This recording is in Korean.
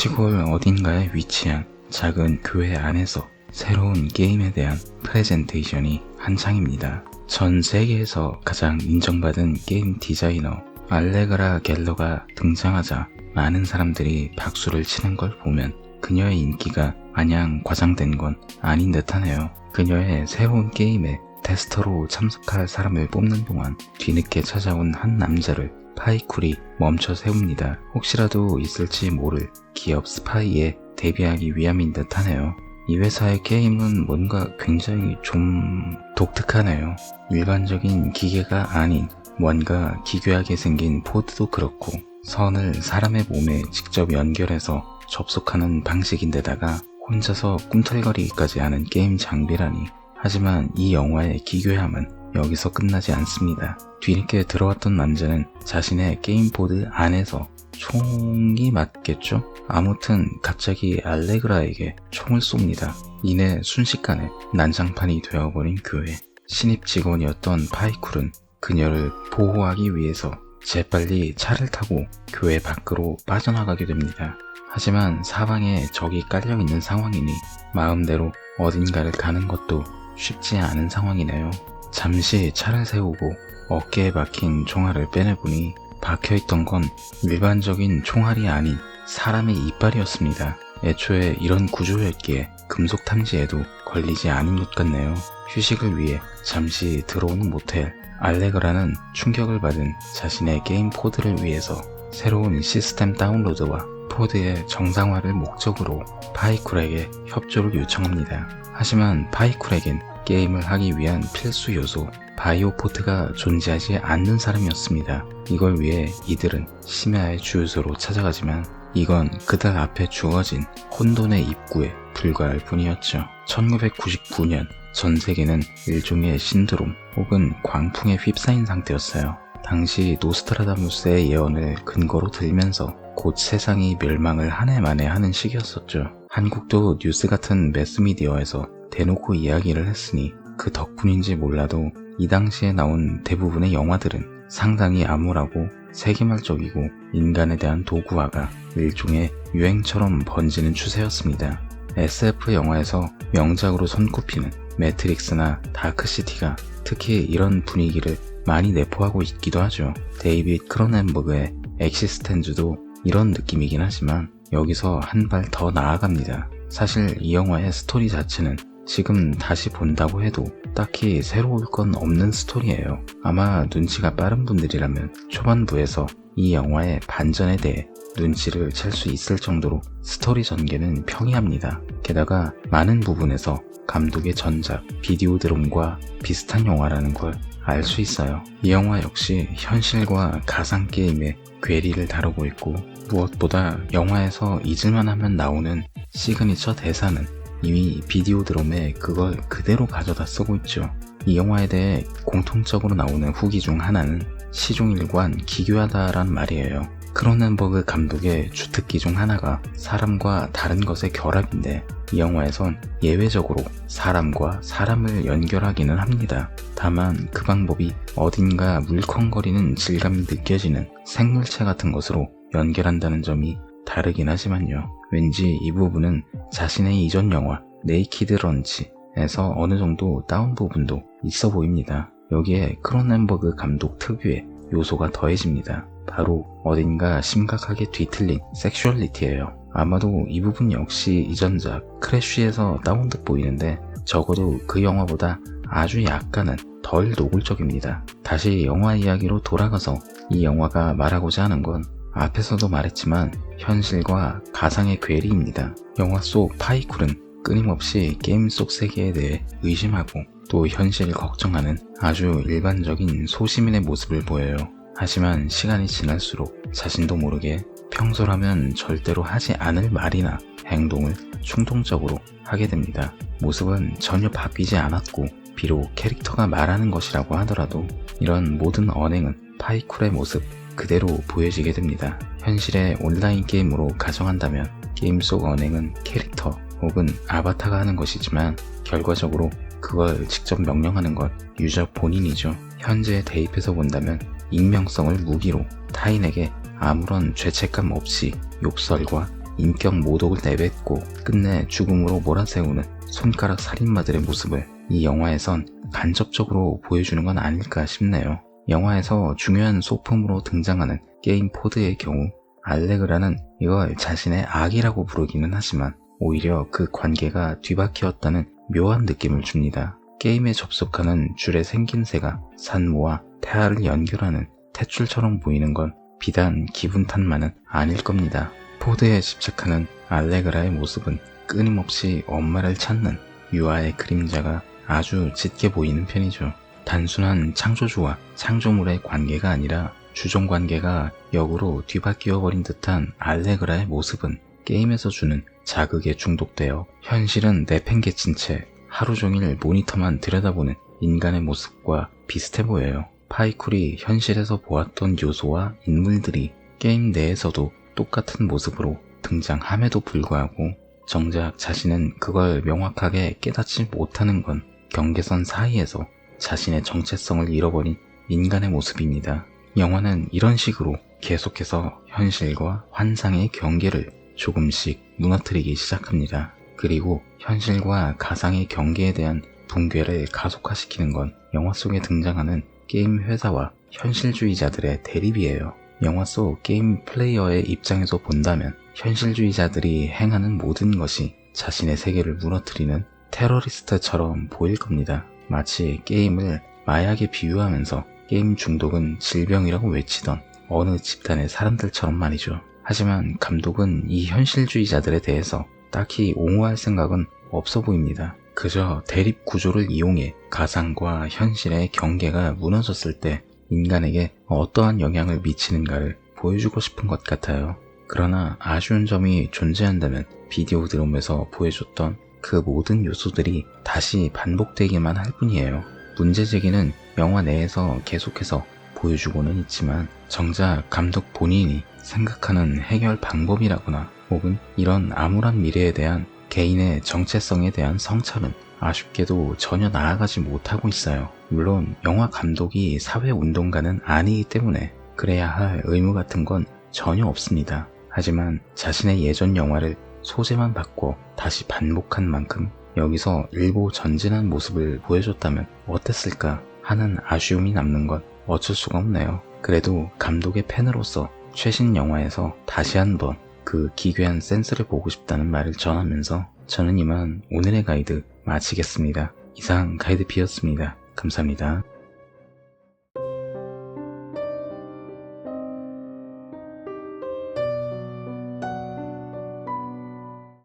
시골 어딘가에 위치한 작은 교회 안에서 새로운 게임에 대한 프레젠테이션이 한창입니다. 전 세계에서 가장 인정받은 게임 디자이너 알레그라 갤러가 등장하자 많은 사람들이 박수를 치는 걸 보면 그녀의 인기가 마냥 과장된 건 아닌 듯하네요. 그녀의 새로운 게임에 테스터로 참석할 사람을 뽑는 동안 뒤늦게 찾아온 한 남자를 파이쿨이 멈춰 세웁니다. 혹시라도 있을지 모를 기업 스파이에 대비하기 위함인 듯하네요. 이 회사의 게임은 뭔가 굉장히 좀 독특하네요. 일반적인 기계가 아닌 뭔가 기괴하게 생긴 포드도 그렇고 선을 사람의 몸에 직접 연결해서 접속하는 방식인데다가 혼자서 꿈틀거리기까지 하는 게임 장비라니. 하지만 이 영화의 기괴함은 여기서 끝나지 않습니다. 뒤늦게 들어왔던 남자는 자신의 게임보드 안에서 총이 맞겠죠? 아무튼 갑자기 알레그라에게 총을 쏩니다. 이내 순식간에 난장판이 되어버린 교회. 신입 직원이었던 파이쿨은 그녀를 보호하기 위해서 재빨리 차를 타고 교회 밖으로 빠져나가게 됩니다. 하지만 사방에 적이 깔려있는 상황이니 마음대로 어딘가를 가는 것도 쉽지 않은 상황이네요. 잠시 차를 세우고 어깨에 박힌 총알을 빼내보니 박혀있던 건 일반적인 총알이 아닌 사람의 이빨이었습니다. 애초에 이런 구조였기에 금속 탐지에도 걸리지 않은 것 같네요. 휴식을 위해 잠시 들어오는 모텔. 알레그라는 충격을 받은 자신의 게임 포드를 위해서 새로운 시스템 다운로드와 포드의 정상화를 목적으로 파이쿨에게 협조를 요청합니다. 하지만 파이쿨에겐 게임을 하기 위한 필수 요소 바이오 포트가 존재하지 않는 사람이었습니다. 이걸 위해 이들은 심야의 주유소로 찾아가지만 이건 그들 앞에 주어진 혼돈의 입구에 불과할 뿐이었죠. 1999년 전 세계는 일종의 신드롬 혹은 광풍에 휩싸인 상태였어요. 당시 노스트라다무스의 예언을 근거로 들면서 곧 세상이 멸망을 한 해 만에 하는 시기였었죠. 한국도 뉴스 같은 매스미디어에서 대놓고 이야기를 했으니 그 덕분인지 몰라도 이 당시에 나온 대부분의 영화들은 상당히 암울하고 세기말적이고 인간에 대한 도구화가 일종의 유행처럼 번지는 추세였습니다. SF 영화에서 명작으로 손꼽히는 매트릭스나 다크시티가 특히 이런 분위기를 많이 내포하고 있기도 하죠. 데이빗 크로넨버그의 엑시스텐즈도 이런 느낌이긴 하지만 여기서 한 발 더 나아갑니다. 사실 이 영화의 스토리 자체는 지금 다시 본다고 해도 딱히 새로울 건 없는 스토리예요. 아마 눈치가 빠른 분들이라면 초반부에서 이 영화의 반전에 대해 눈치를 챌 수 있을 정도로 스토리 전개는 평이합니다. 게다가 많은 부분에서 감독의 전작 비디오드롬과 비슷한 영화라는 걸 알 수 있어요. 이 영화 역시 현실과 가상게임의 괴리를 다루고 있고 무엇보다 영화에서 잊을만 하면 나오는 시그니처 대사는 이미 비디오드롬에 그걸 그대로 가져다 쓰고 있죠. 이 영화에 대해 공통적으로 나오는 후기 중 하나는 시종일관 기괴하다란 말이에요. 크로넨버그 감독의 주특기 중 하나가 사람과 다른 것의 결합인데 이 영화에선 예외적으로 사람과 사람을 연결하기는 합니다. 다만 그 방법이 어딘가 물컹거리는 질감이 느껴지는 생물체 같은 것으로 연결한다는 점이 다르긴 하지만요. 왠지 이 부분은 자신의 이전 영화 네이키드 런치에서 어느 정도 따온 부분도 있어 보입니다. 여기에 크로넨버그 감독 특유의 요소가 더해집니다. 바로 어딘가 심각하게 뒤틀린 섹슈얼리티예요. 아마도 이 부분 역시 이전작 크래쉬에서 따온 듯 보이는데 적어도 그 영화보다 아주 약간은 덜 노골적입니다. 다시 영화 이야기로 돌아가서 이 영화가 말하고자 하는 건 앞에서도 말했지만 현실과 가상의 괴리입니다. 영화 속 파이쿨은 끊임없이 게임 속 세계에 대해 의심하고 또 현실을 걱정하는 아주 일반적인 소시민의 모습을 보여요. 하지만 시간이 지날수록 자신도 모르게 평소라면 절대로 하지 않을 말이나 행동을 충동적으로 하게 됩니다. 모습은 전혀 바뀌지 않았고 비록 캐릭터가 말하는 것이라고 하더라도 이런 모든 언행은 파이쿨의 모습 그대로 보여지게 됩니다. 현실의 온라인 게임으로 가정한다면 게임 속 언행은 캐릭터 혹은 아바타가 하는 것이지만 결과적으로 그걸 직접 명령하는 건 유저 본인이죠. 현재 대입해서 본다면 익명성을 무기로 타인에게 아무런 죄책감 없이 욕설과 인격 모독을 내뱉고 끝내 죽음으로 몰아세우는 손가락 살인마들의 모습을 이 영화에선 간접적으로 보여주는 건 아닐까 싶네요. 영화에서 중요한 소품으로 등장하는 게임 포드의 경우 알레그라는 이걸 자신의 악이라고 부르기는 하지만 오히려 그 관계가 뒤바뀌었다는 묘한 느낌을 줍니다. 게임에 접속하는 줄의 생김새가 산모와 태아를 연결하는 탯줄처럼 보이는 건 비단 기분 탓만은 아닐 겁니다. 포드에 집착하는 알레그라의 모습은 끊임없이 엄마를 찾는 유아의 그림자가 아주 짙게 보이는 편이죠. 단순한 창조주와 창조물의 관계가 아니라 주종 관계가 역으로 뒤바뀌어 버린 듯한 알레그라의 모습은 게임에서 주는 자극에 중독되어 현실은 내팽개친 채 하루 종일 모니터만 들여다보는 인간의 모습과 비슷해 보여요. 파이쿨이 현실에서 보았던 요소와 인물들이 게임 내에서도 똑같은 모습으로 등장함에도 불구하고 정작 자신은 그걸 명확하게 깨닫지 못하는 건 경계선 사이에서 자신의 정체성을 잃어버린 인간의 모습입니다. 영화는 이런 식으로 계속해서 현실과 환상의 경계를 조금씩 무너뜨리기 시작합니다. 그리고 현실과 가상의 경계에 대한 붕괴를 가속화시키는 건 영화 속에 등장하는 게임 회사와 현실주의자들의 대립이에요. 영화 속 게임 플레이어의 입장에서 본다면 현실주의자들이 행하는 모든 것이 자신의 세계를 무너뜨리는 테러리스트처럼 보일 겁니다. 마치 게임을 마약에 비유하면서 게임 중독은 질병이라고 외치던 어느 집단의 사람들처럼 말이죠. 하지만 감독은 이 현실주의자들에 대해서 딱히 옹호할 생각은 없어 보입니다. 그저 대립 구조를 이용해 가상과 현실의 경계가 무너졌을 때 인간에게 어떠한 영향을 미치는가를 보여주고 싶은 것 같아요. 그러나 아쉬운 점이 존재한다면 비디오 드럼에서 보여줬던 그 모든 요소들이 다시 반복되기만 할 뿐이에요. 문제 제기는 영화 내에서 계속해서 보여주고는 있지만 정작 감독 본인이 생각하는 해결 방법이라거나 혹은 이런 암울한 미래에 대한 개인의 정체성에 대한 성찰은 아쉽게도 전혀 나아가지 못하고 있어요. 물론 영화 감독이 사회운동가는 아니기 때문에 그래야 할 의무 같은 건 전혀 없습니다. 하지만 자신의 예전 영화를 소재만 바꿔 다시 반복한 만큼 여기서 일부 전진한 모습을 보여줬다면 어땠을까 하는 아쉬움이 남는 건 어쩔 수가 없네요. 그래도 감독의 팬으로서 최신 영화에서 다시 한번 그 기괴한 센스를 보고 싶다는 말을 전하면서 저는 이만 오늘의 가이드 마치겠습니다. 이상 가이드 B였습니다. 감사합니다.